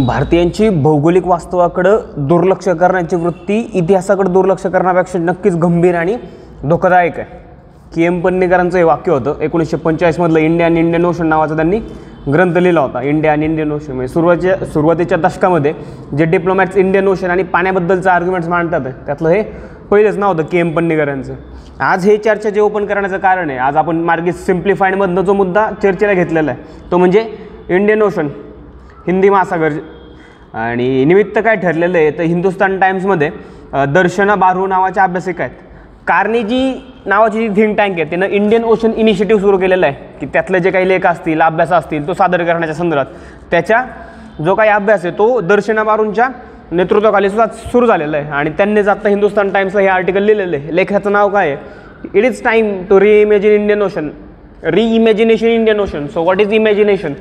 भारतीयांची भौगोलिक वास्तवाकडे दुर्लक्ष करण्याची वृत्ती इतिहासाकडे दुर्लक्ष करण्यापेक्षा नक्कीच गंभीर आणि धोकादायक आहे. के.एम. पन्नेकरांचं हे वाक्य होतं. 1945 मधलं इंडिया आणि इंडियन ओशन नावाचा त्यांनी ग्रंथ लिहिला होता. इंडिया आणि इंडियन ओशन म्हणजे सुरुवातीच्या दशकामध्ये जे डिप्लोमॅट्स इंडियन ओशन आणि पाण्याबद्दलचं आर्ग्युमेंट्स मांडतात त्यातलं हे पहिलंच नाव होतं के.एम. पन्नेकरांचं. आज हे चर्चा जे ओपन करण्याचं कारण आहे, आज आपण मार्गी सिम्प्लिफाईडमधनं जो मुद्दा चर्चेला घेतलेला आहे तो म्हणजे इंडियन ओशन, हिंदी महासागर. आणि निमित्त काय ठरलेलं आहे तर हिंदुस्तान टाइम्समध्ये दर्शना बारू नावाच्या अभ्यासिका आहेत. कार्नेजी नावाची जी थिंक टँक आहे त्यानं इंडियन ओशन इनिशिएटिव्ह सुरू केलेला आहे की त्यातले जे काही लेख असतील, अभ्यास असतील तो सादर करण्याच्या संदर्भात त्याच्या जो काही अभ्यास आहे तो दर्शना बारूंच्या नेतृत्वाखाली सुद्धा सुरू झालेला आहे. आणि त्यांनीच आता हिंदुस्तान टाइम्सला हे आर्टिकल लिहिलेलं आहे. लेखाचं नाव काय आहे? It is time to reimagine Indian Ocean, reimagination Indian Ocean. So what is imagination?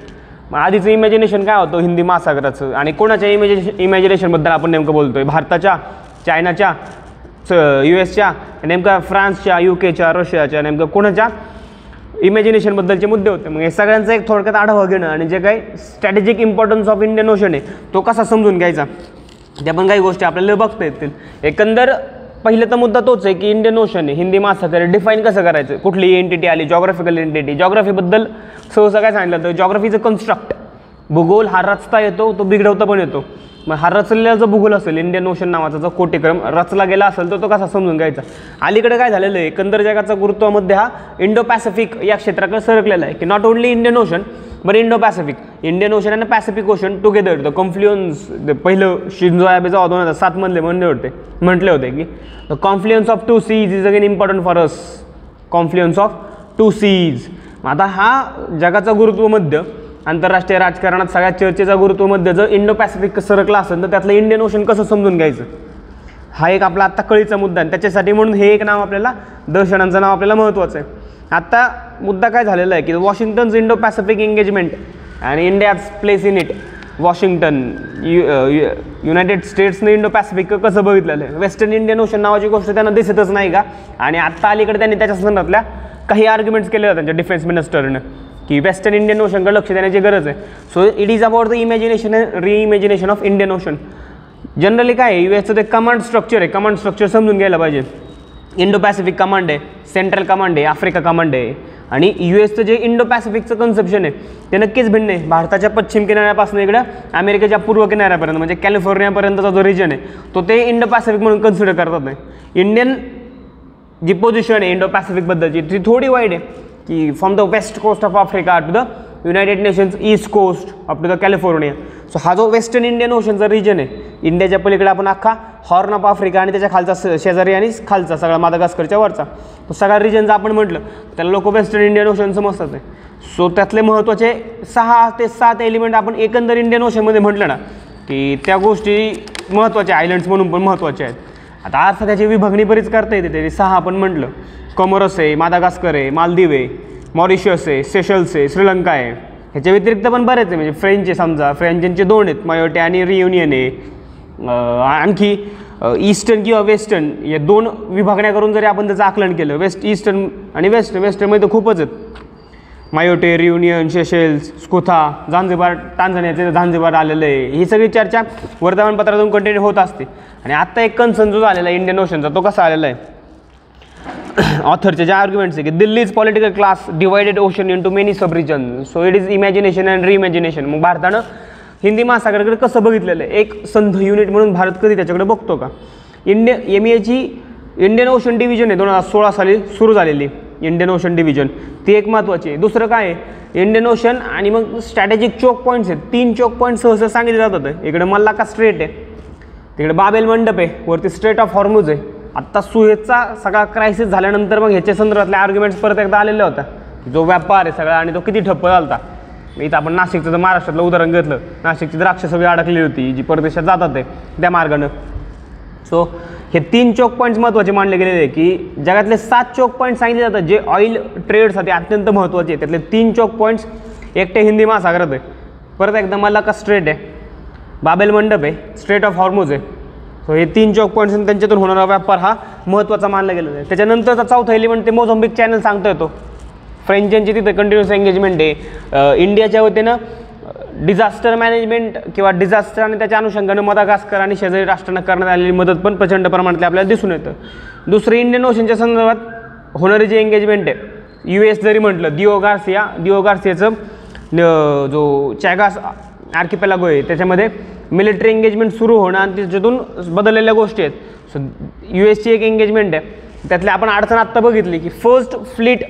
मग आधीचं इमॅजिनेशन काय होतं हिंदी महासागराचं, आणि कोणाच्या इमॅजिनेशनबद्दल आपण नेमकं बोलतोय? भारताच्या, चायनाच्या, US च्या, नेमका फ्रान्सच्या, UK च्या, रशियाच्या, नेमकं कोणाच्या इमॅजिनेशनबद्दलचे मुद्दे होते. मग हे सगळ्यांचा एक थोडक्यात आढावा घेणं आणि जे काही strategic importance of Indian ocean आहे तो कसा समजून घ्यायचा त्या पण काही गोष्टी आपल्याला बघता येतील. एकंदर पहिलं तर मुद्दा तोच आहे की इंडियन ओशन आहे, हिंदी महासागर डिफाईन कसं करायचं, कुठली एंटिटी आली, जॉग्राफिकल एंटिटी. जॉग्राफीबद्दल सहसा काय सांगितलं तर जॉग्राफीचं कन्स्ट्रक्ट, भूगोल हा रचता येतो, तो बिघडवता पण येतो. मग हा रचलेला जो भूगोल असेल इंडियन ओशन नावाचा जो कोटीक्रम रचला गेला असेल तर तो कसा समजून घ्यायचा. अलीकडे काय झालेलं आहे, एकंदर जगाचा गुरुत्वामध्ये हा इंडो पॅसिफिक या क्षेत्राकडे सरकलेला आहे की not only Indian Ocean but Indo Pacific. Indian Ocean आणि Pacific Ocean together the confluence, पहिलं शिंझो ॲबे जेव्हा 2007 मधले म्हटले होते की the confluence of two seas is again important for us. Confluence of two seas. आता हा जगाचा गुरुत्वमध्य आंतरराष्ट्रीय राजकारणात सगळ्यात चर्चेचा गुरुत्वमध्य जर इंडो पॅसिफिक सरकला असेल तर त्यातलं इंडियन ओशन कसं समजून घ्यायचं हा एक आपला आत्ता कळीचा मुद्दा आहे. त्याच्यासाठी म्हणून हे एक नाव आपल्याला, दर्शनांचं नाव आपल्याला महत्त्वाचं आहे. आता मुद्दा काय झालेला आहे की वॉशिंग्टन्स इंडो पॅसिफिक एंगेजमेंट आणि India's place in it. Washington, United स्टेट्सने इंडो पॅसिफिक कसं बघितलेलं आहे, वेस्टर्न इंडियन ओशन नावाची गोष्ट त्यांना दिसतच नाही का. आणि आत्ता अलीकडे त्यांनी त्याच्या संदर्भातल्या काही आर्ग्युमेंट्स केले होते त्यांच्या डिफेन्स मिनिस्टरनं की वेस्टर्न इंडियन ओशनकडे लक्ष देण्याची गरज आहे. So it is about the imagination and reimagination of Indian Ocean. Generally काय आहे, US चं ते कमांड स्ट्रक्चर आहे, कमांड स्ट्रक्चर समजून घ्यायला पाहिजे. इंडो पॅसिफिक कमांड आहे, सेंट्रल कमांड आहे, आफ्रिका कमांड आहे. आणि US चं जे इंडो पॅसिफिकचं कन्सेप्शन आहे ते नक्कीच भिन्न आहे. भारताच्या पश्चिम किनाऱ्यापासून इकडं अमेरिकेच्या पूर्व किनाऱ्यापर्यंत म्हणजे कॅलिफोर्नियापर्यंतचा जो रिजन आहे तो ते इंडो पॅसिफिक म्हणून कन्सिडर करतात नाही. इंडियन जी पोझिशन आहे इंडो पॅसिफिकबद्दलची ती थोडी वाईड आहे की from the west coast of Africa to the United Nations east coast up to the California. सो हा जो वेस्टर्न इंडियन ओशनचा रिजन आहे, इंडियाच्या पलीकडे आपण अख्खा हॉर्न ऑफ आफ्रिका आणि त्याच्या खालचा शेजारी आणि खालचा सगळा मादागास्करच्या वरचा तो सगळा रिजन जर आपण म्हटलं त्याला लोक वेस्टर्न इंडियन ओशन समजतात आहे. सो त्यातले महत्त्वाचे 6 ते 7 एलिमेंट आपण एकंदर इंडियन ओशनमध्ये म्हटलं ना की त्या गोष्टी महत्त्वाच्या, आयलंड्स म्हणून पण महत्त्वाच्या आहेत. आता अर्थ त्याची विभागणी बरीच करता येते, तरी 6 आपण म्हटलं. कमोरस आहे, मादागास्कर आहे, मालदीव आहे, मॉरिशस आहे, सेशल्स आहे, श्रीलंका आहे. ह्याच्या व्यतिरिक्त पण बरेच आहे, म्हणजे फ्रेंच आहे, समजा फ्रेंचचे 2 आहेत, मायोटे आणि रियुनियन आहे. आणखी ईस्टर्न किंवा वेस्टर्न या 2 विभागण्या करून जरी आपण त्याचं आकलन केलं, ईस्टर्न आणि वेस्टर्नमध्ये तर खूपच आहेत. मायोटे, रियुनियन, सेशल्स, स्कुथा, झांझिबार, टांझानियाचे झांझिबार आलेलं आहे. ही सगळी चर्चा वर्तमानपत्रातून कंटिन्यू होत असते. आणि आत्ता एक कन्सर्न जो आलेला आहे इंडियन ओशनचा तो कसा आलेला आहे, ऑथरचे जे आर्ग्युमेंट्स आहे की Delhi is political class divided ocean into many sub region. So it is imagination and reimagination. मग भारतानं हिंदी महासागराकडे कसं बघितलेलं आहे, एक संध युनिट म्हणून भारत कधी त्याच्याकडे बघतो का. MEAची इंडियन ओशन डिव्हिजन आहे 2016 साली सुरू झालेली इंडियन ओशन डिव्हिजन, ती एक महत्त्वाची आहे. दुसरं काय आहे, इंडियन ओशन आणि मग स्ट्रॅटेजिक चोक पॉईंट्स आहेत. 3 चोक पॉईंट सहसा सांगितले जातात. इकडे मल्लाका स्ट्रेट आहे, तिकडे बाबेल मंडप आहे, वरती स्ट्रेट ऑफ हॉर्मुज आहे. आत्ता सुएझचा सगळा क्रायसिस झाल्यानंतर मग ह्याच्या संदर्भातले आर्ग्युमेंट्स परत एकदा आलेले होता. जो व्यापार आहे सगळा आणि तो किती ठप्प झाला होता. इथं आपण नाशिकचं जर महाराष्ट्रातलं उदाहरण घेतलं, नाशिकची द्राक्ष सगळी अडकलेली होती जी परदेशात जातात आहे त्या मार्गानं. सो हे 3 चोक पॉईंट्स महत्त्वाचे मानले गेलेले आहे की जगातले 7 चोक पॉईंट्स सांगितले जातात जे ऑइल ट्रेडसाठी अत्यंत महत्त्वाचे आहेत. त्यातले 3 चोक पॉईंट्स एकटे हिंदी महासागरात आहे. परत एकदा मल्लाका स्ट्रेट आहे, बाबेल मंडप आहे, स्ट्रेट ऑफ हॉर्मुज आहे. सो हे 3 चोक पॉईंट्स आणि त्यांच्यातून होणारा व्यापार हा महत्त्वाचा मानला गेलेला आहे. त्याच्यानंतरचा चौथा एलिमेंट ते मोझाम्बिक चॅनल सांगता येतो. फ्रेंचांची तिथे कंटिन्युअस एंगेजमेंट आहे. इंडियाच्या वतीनं डिझास्टर मॅनेजमेंट किंवा डिझास्टर आणि त्याच्या अनुषंगानं मदागास्कर आणि शेजारी राष्ट्रांना करण्यात आलेली मदत पण प्रचंड प्रमाणातली आपल्याला दिसून येतं. दुसरं इंडियन ओशनच्या संदर्भात होणारी जी एंगेजमेंट आहे, US जरी म्हटलं, दिओ गार्सियाचं जो चॅगास आर्किपेलागो आहे त्याच्यामध्ये मिलिटरी एंगेजमेंट सुरू होणं आणि त्याच्यातून बदललेल्या गोष्टी आहेत. सो USची एक एंगेजमेंट आहे, त्यातली आपण अडचण आत्ता बघितली की first fleet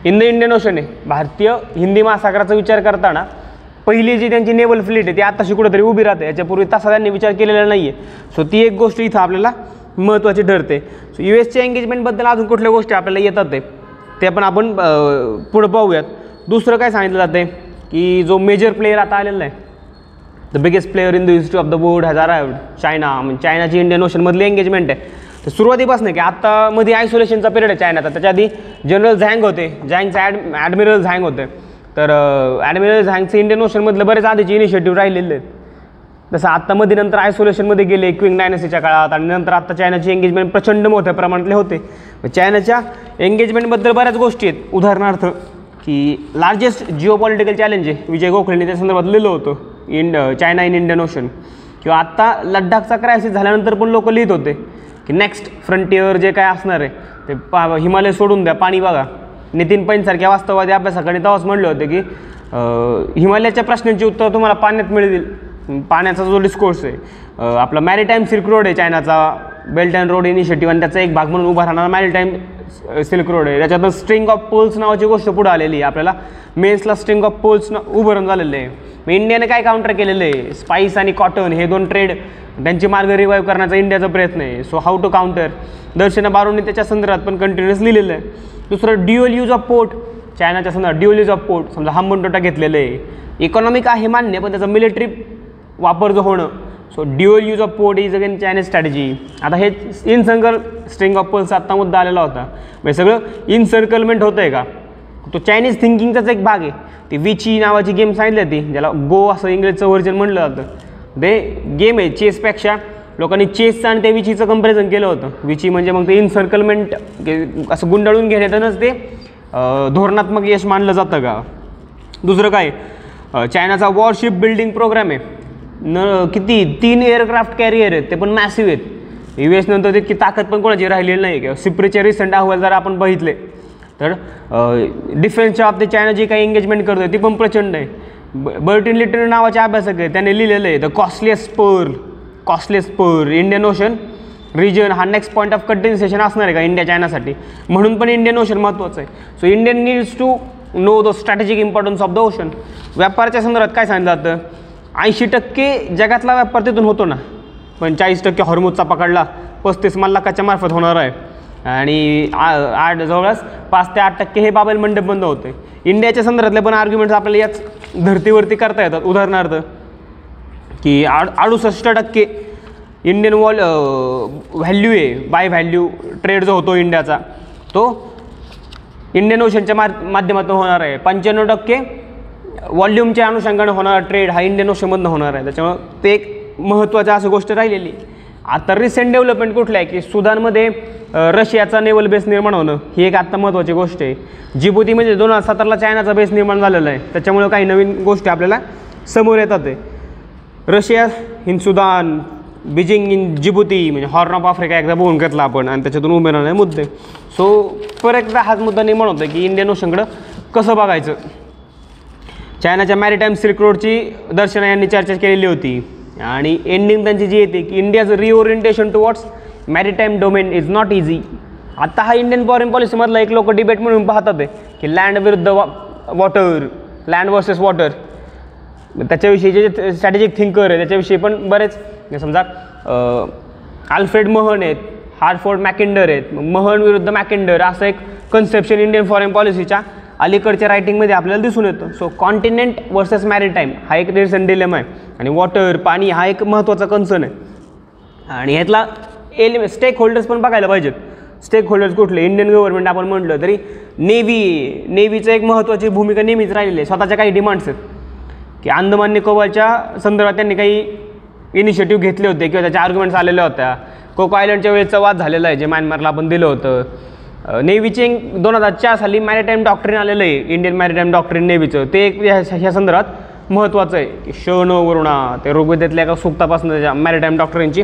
in the Indian ocean आहे. भारतीय हिंदी महासागराचा विचार करताना पहिली जी त्यांची नेव्हल फ्लीट आहे ती आत्ताशी कुठेतरी उभी राहते. याच्यापूर्वी तसा त्यांनी विचार केलेला नाही आहे. सो ती एक गोष्ट इथं आपल्याला महत्त्वाची ठरते. सो USच्या एंगेजमेंटबद्दल अजून कुठल्या गोष्टी आपल्याला येतात ते पण आपण पुढं पाहूयात. दुसरं काय सांगितलं जातं आहे की जो मेजर प्लेयर आता आलेला आहे, the biggest player in the history of the world has arrived, China. म्हणजे चायनाची इंडियन ओशनमधली एंगेजमेंट आहे. तर सुरुवातीपासून की आत्ता मध्ये आयसोलेशनचा पिरियड आहे चायनाचा. त्याच्या आधी जनरल झँग होते, झँगचे ॲडमिरल झँग होते. तर ॲडमिरल झँगचे इंडियन ओशनमधले बरेच आधीचे इनिशिएटिव्ह राहिलेले आहेत. जसं आत्तामध्ये नंतर आयसोलेशनमध्ये गेले क्विंग डायनेस्टीच्या काळात, आणि नंतर आत्ता चायनाची एंगेजमेंट प्रचंड मोठ्या प्रमाणातले होते. चायनाच्या एंगेजमेंटबद्दल बऱ्याच गोष्टी आहेत. उदाहरणार्थ की लार्जेस्ट जिओपॉलिटिकल चॅलेंज आहे, विजय गोखलेंनी त्या संदर्भात लिहिलं होतं चायना इन इंडियन ओशन. किंवा आत्ता लडाखचा क्रायसिस झाल्यानंतर पण लोक लिहित होते की नेक्स्ट फ्रंटियर जे काय असणार आहे ते हिमालय सोडून द्या, पाणी बघा. नितीन पैनसारख्या वास्तववादी अभ्यासाकडे तेव्हाच म्हणले होते की हिमालयाच्या प्रश्नांची उत्तर तुम्हाला पाण्यात मिळतील. पाण्याचा जो डिस्कोर्स आहे, आपला मॅरिटाईम सिल्क रोड आहे चायनाचा, बेल्ट अँड रोड इनिशिएटिव्ह, आणि त्याचा एक भाग म्हणून उभा राहणारा मॅरिटाईम सिल्क रोड आहे. त्याच्यातून स्ट्रिंग ऑफ पोल्स नावाची गोष्ट पुढे आलेली आहे. आपल्याला मेन्सला स्ट्रिंग ऑफ पोल्स उभारून झालेलं आहे. मग इंडियाने काय काउंटर केलेलं आहे, स्पाईस आणि कॉटन हे दोन ट्रेड त्यांचे मार्ग रिवाईव्ह करण्याचा इंडियाचा प्रयत्न आहे. सो हाऊ टू काउंटर, दर्शना बारोंनी त्याच्या संदर्भात पण कंटिन्युअस लिहिलेलं आहे. दुसरं ड्युअल यूज ऑफ पोर्ट, चायनाच्या संदर्भात ड्युअल यूज ऑफ पोर्ट, समजा हंबनटोटा घेतलेलं आहे. इकॉनॉमिक आहे मान्य, पण त्याचा मिलिटरी वापर जो होणं. So dual use of port is again Chinese strategy. आता हे इन सर्कल स्ट्रिंग ऑफ पोल्सचा आत्ता मुद्दा आलेला होता. म्हणजे सगळं इन सर्कलमेंट होतं आहे का, तो चायनीज थिंकिंगचाच एक भाग आहे. ती विची नावाची गेम सांगितली होती, ज्याला गो असं इंग्रजीचं व्हर्जन म्हटलं जातं. ते गेम आहे, चेसपेक्षा लोकांनी चेसचं आणि त्या विचीचं कंपॅरिझन केलं होतं. विची म्हणजे मग ते इन सर्कलमेंट असं गुंडाळून घेण्यातच ते धोरणात्मक यश मानलं जातं का. दुसरं काय, चायनाचा वॉरशिप बिल्डिंग प्रोग्राम आहे. किती 3 एअरक्राफ्ट कॅरियर आहेत, ते पण मॅसिव्ह आहेत. US नंतर तितकी ताकद पण कोणाची राहिलेली नाही. किंवा सिप्रीचे रिसेंट अहवाल जर आपण बघितले तर डिफेन्सच्या बाबतीत चायना जी काही एंगेजमेंट करतोय ती पण प्रचंड आहे. बर्टिन लिटर नावाचे अभ्यासक आहे, त्याने लिहिलेलं आहे the costliest spur Indian Ocean region हा नेक्स्ट पॉईंट ऑफ कंटिन्युएशन असणार आहे का इंडिया चायनासाठी. म्हणून पण इंडियन ओशन महत्त्वाचं आहे. So Indian needs to know the strategic importance of the ocean. व्यापाराच्या संदर्भात काय सांगितलं जातं, 80% जगातला व्यापार तिथून होतो ना, पण 40% हॉर्मुजचा पकडला, 35 मल्लाकाच्या मार्फत होणार आहे, आणि जवळच 5 ते 8% हे बाबेल मंडप बंद होते. इंडियाच्या संदर्भातले पण आर्ग्युमेंट्स आपल्याला याच धर्तीवरती करता येतात. उदाहरणार्थ की 68% इंडियन व्हॅल्यू आहे, बाय व्हॅल्यू ट्रेड जो होतो इंडियाचा तो इंडियन ओशनच्या माध्यमातून होणार आहे. 95% व्हॉल्यूमच्या अनुषंगाने होणारा ट्रेड हा इंडियन ओशनमधनं होणार आहे. त्याच्यामुळं ते एक महत्त्वाची अशी गोष्ट राहिलेली. आता रिसेंट डेव्हलपमेंट कुठलं आहे की सुदानमध्ये रशियाचा नेव्हल बेस निर्माण होणं ही एक आत्ता महत्त्वाची गोष्ट आहे. जिबुती म्हणजे 2017ला चायनाचा बेस निर्माण झालेला आहे. त्याच्यामुळं काही नवीन गोष्टी आपल्याला समोर येतात. Russia in Sudan, Beijing in जिबुती, म्हणजे हॉर्न ऑफ आफ्रिका एकदा बघून घेतला आपण, आणि त्याच्यातून उभे राहणारे मुद्दे. सो परत एकदा हाच मुद्दा निर्माण होतो की इंडियन ओशनकडं कसं बघायचं. चायनाच्या मॅरिटाईम सिल्क रोडची दर्शना यांनी चर्चा केलेली होती, आणि एंडिंग त्यांची जी येते की इंडियाचं reorientation towards maritime domain is not easy. आता हा इंडियन फॉरेन पॉलिसीमधला एक लोक डिबेट म्हणून पाहतात की लँड विरुद्ध वॉटर, लँड वर्सेस वॉटर. त्याच्याविषयी जे स्ट्रॅटेजिक थिंकर आहे त्याच्याविषयी पण बरेच, समजा आल्फ्रेड महन आहेत, हार्टफोर्ड मॅकिंडर आहेत. महन विरुद्ध मॅकिंडर असं एक कन्सेप्शन इंडियन फॉरेन पॉलिसीच्या अलीकडच्या रायटिंगमध्ये आपल्याला दिसून येतं. सो कॉन्टिनेंट वर्सेस मॅरिटाईम हा एक रिसेंट डिलेमा आहे, आणि वॉटर, पाणी हा एक महत्त्वाचा कन्सर्न आहे. आणि ह्यातला स्टेक होल्डर्स पण बघायला पाहिजेत. स्टेक होल्डर्स कुठले, इंडियन गव्हर्नमेंट आपण म्हटलं तरी नेव्हीचं एक महत्त्वाची भूमिका नेहमीच राहिलेली आहे. स्वतःच्या काही डिमांड्स आहेत की अंदमान निकोबारच्या संदर्भात त्यांनी काही इनिशिएटिव्ह घेतले होते किंवा त्याच्या आर्ग्युमेंट्स आलेल्या होत्या. कोको आयलंडच्या वेळेचा वाद झालेला आहे जे म्यानमारला आपण दिलं होतं. नेव्हीचे 2004 साली मॅरिटाईम डॉक्ट्रिन आलेलं आहे, इंडियन मॅरिटाईम डॉक्ट्रिन नेव्हीचं, ते एक ह्या संदर्भात महत्त्वाचं आहे की श न वरुणा ते ऋग्वेदातल्या एका सूक्तापासून त्याच्या मॅरिटाईम डॉक्टरीनची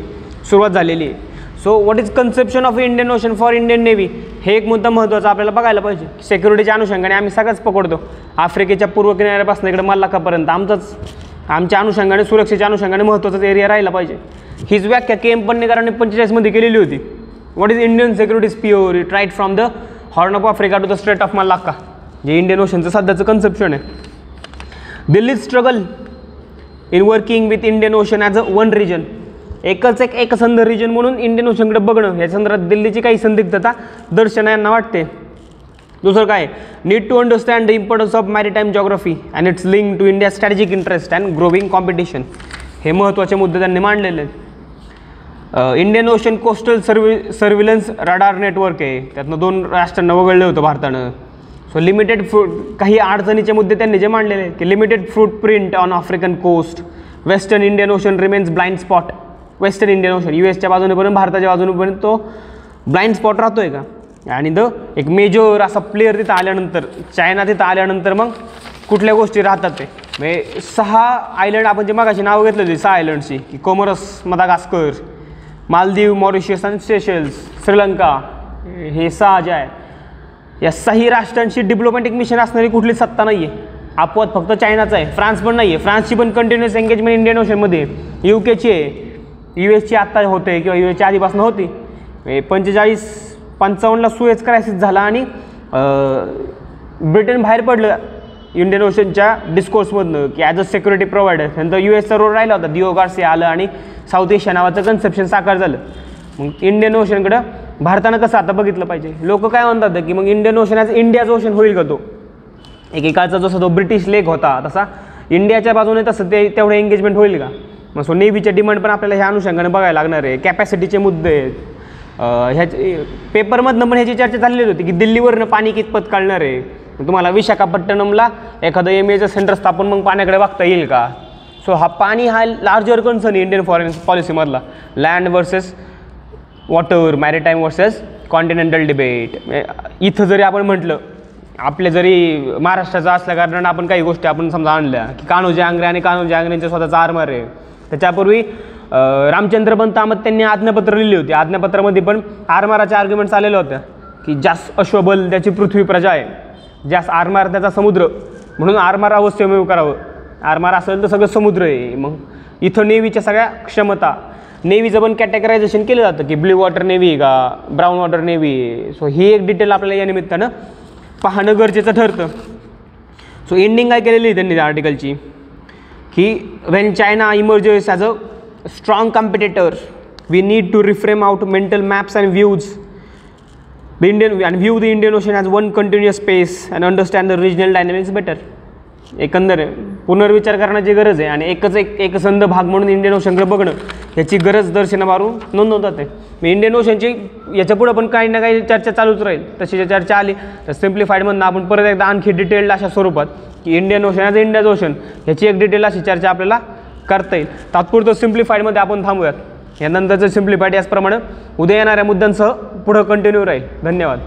सुरुवात झालेली आहे. So what is conception of Indian ocean for Indian navy, हे एक मुद्दा महत्त्वाचा आपल्याला बघायला पाहिजे. सिक्युरिटीच्या अनुषंगाने आम्ही सगळंच पकडतो, आफ्रिकेच्या पूर्व किनाऱ्यापासून इकडे मल्लाखापर्यंत आमच्या अनुषंगाने, सुरक्षेच्या अनुषंगाने महत्त्वाचाच एरिया राहिला पाहिजे. हीच व्याख्या के एम पन्नेकरांनी 45 केलेली होती. What is Indian security sphere, it right from the horn of Africa to the strait of Malacca, जे इंडियन ओशनचं सध्याचं कन्सेप्शन आहे. Delhi struggle in working with Indian Ocean as a one region, एकसंध रिजन म्हणून इंडियन ओशनकडे बघणं, या संदर्भात दिल्लीची काही संदिग्धता दर्शना वाटते. दुसरं काय, need to understand the importance of maritime geography and its link to India strategic interest and growing competition, हे महत्त्वाचे मुद्दे त्यांनी मांडलेले आहेत. Indian Ocean coastal surveillance radar network आहे, त्यातनं 2 राष्ट्रांना वगळलं होतं भारतानं. सो लिमिटेड काही अडचणीचे मुद्दे त्यांनी जे मांडलेले आहेत की limited footprint on African coast, western Indian Ocean remains blind spot. Western Indian Ocean US बाजूने पण भारताच्या बाजूने पण तो ब्लाइंड स्पॉट राहतो आहे का. आणि एक मेजर असा प्लेअर तिथं आल्यानंतर, चायना तिथं आल्यानंतर मग कुठल्या गोष्टी राहतात ते म्हणजे 6 आयलंड आपण जे मागाशी नावं घेतलं होती 6 आयलंडची की कोमोरस, मदागास्कर, मालदीव, मॉरिशियस आणि सेशल्स, श्रीलंका, हे 6 जे आहे, या 6 राष्ट्रांची डिप्लोमॅटिक मिशन असणारी कुठली सत्ता नाही आहे. अपवाद फक्त चायनाचा आहे, फ्रान्स पण नाही आहे. फ्रान्सची पण कंटिन्युअस एंगेजमेंट इंडियन ओशनमध्ये, UKची आहे, US आत्ता होते किंवा USच्या आधीपासून होती. 45-55ला सुएज क्रायसिस झाला आणि ब्रिटन बाहेर पडलं इंडियन ओशनच्या डिस्कोर्समधनं की ॲज अ सिक्युरिटी प्रोव्हायडर. नंतर USचा रोल राहिला होता, दिओ गार्सिया आलं आणि साऊथ एशिया नावाचं कन्सेप्शन साकार झालं. मग इंडियन ओशनकडं भारतानं कसं आता बघितलं पाहिजे. लोक काय म्हणतात की मग इंडियन ओशन ॲज इंडियाचं ओशन होईल का तो, एकेकाळचा जसा तो ब्रिटिश लेक होता तसा इंडियाच्या बाजूने तसं तेवढं एंगेजमेंट होईल का. मग सो नेव्हीच्या डिमांड पण आपल्याला ह्या अनुषंगाने बघायला लागणार आहे. कॅपॅसिटीचे मुद्दे आहेत, ह्याचे पेपरमधनं पण ह्याची चर्चा चाललेली होती की दिल्लीवरनं पाणी कितपत काढणार आहे. तुम्हाला विशाखापट्टणमला एखादं MAचं सेंटर स्थापन मग पाण्याकडे बघता येईल का. सो पाणी हा लार्जर कन्सर्न इंडियन फॉरेन पॉलिसीमधला, land versus water, maritime versus continental debate. इथं जरी आपण म्हटलं, आपले जरी महाराष्ट्राचं असल्या कारणानं आपण काही गोष्टी आपण समजा आणल्या की कान्होजी आंग्रे आणि कान्होजी आंग्रेंचं स्वतःचा आरमार आहे. त्याच्यापूर्वी रामचंद्र पंत आमत त्यांनी आज्ञापत्र लिहिली होती. आज्ञापत्रामध्ये पण आरमाराच्या आर्ग्युमेंट्स आलेल्या होत्या की जास्त अश्वबल त्याची पृथ्वी प्रजा आहे, जास्त आरमार त्याचा समुद्र, म्हणून आरमार अवश्यमेव करावं. आरमार असेल तर सगळं समुद्र आहे. मग इथं नेव्हीच्या सगळ्या क्षमता, नेव्हीचं पण कॅटेगरायझेशन केलं जातं की ब्ल्यू वॉटर नेव्ही का ब्राऊन वॉटर नेव्ही. सो ही एक डिटेल आपल्याला या निमित्तानं पाहणं गरजेचं ठरतं. सो एंडिंग काय केलेली आहे त्यांनी त्या आर्टिकलची की when China emerges as a strong competitor we need to reframe out mental maps and views the Indian Ocean as one continuous space and understand the regional dynamics better. एकंदर पुनर्विचार करण्याची गरज आहे आणि एकसंध भाग म्हणून इंडियन ओशनकडे बघणं याची गरज दर्शनावरून नोंदवतात आहे. इंडियन ओशनची याच्या पुढं पण काही ना काही चर्चा चालूच राहील. तशी चर्चा आली तर सिम्प्लिफाईडमधनं आपण परत एकदा आणखी डिटेल्ड अशा स्वरूपात की Indian Ocean as India's ocean ह्याची एक डिटेल अशी चर्चा आपल्याला करता येईल. तात्पुरतं सिम्प्लिफाईडमध्ये आपण थांबूयात. यानंतरचं सिम्प्लिफाईड याचप्रमाणे उद्या येणाऱ्या मुद्द्यांसह पुढं कंटिन्यू राहील. धन्यवाद.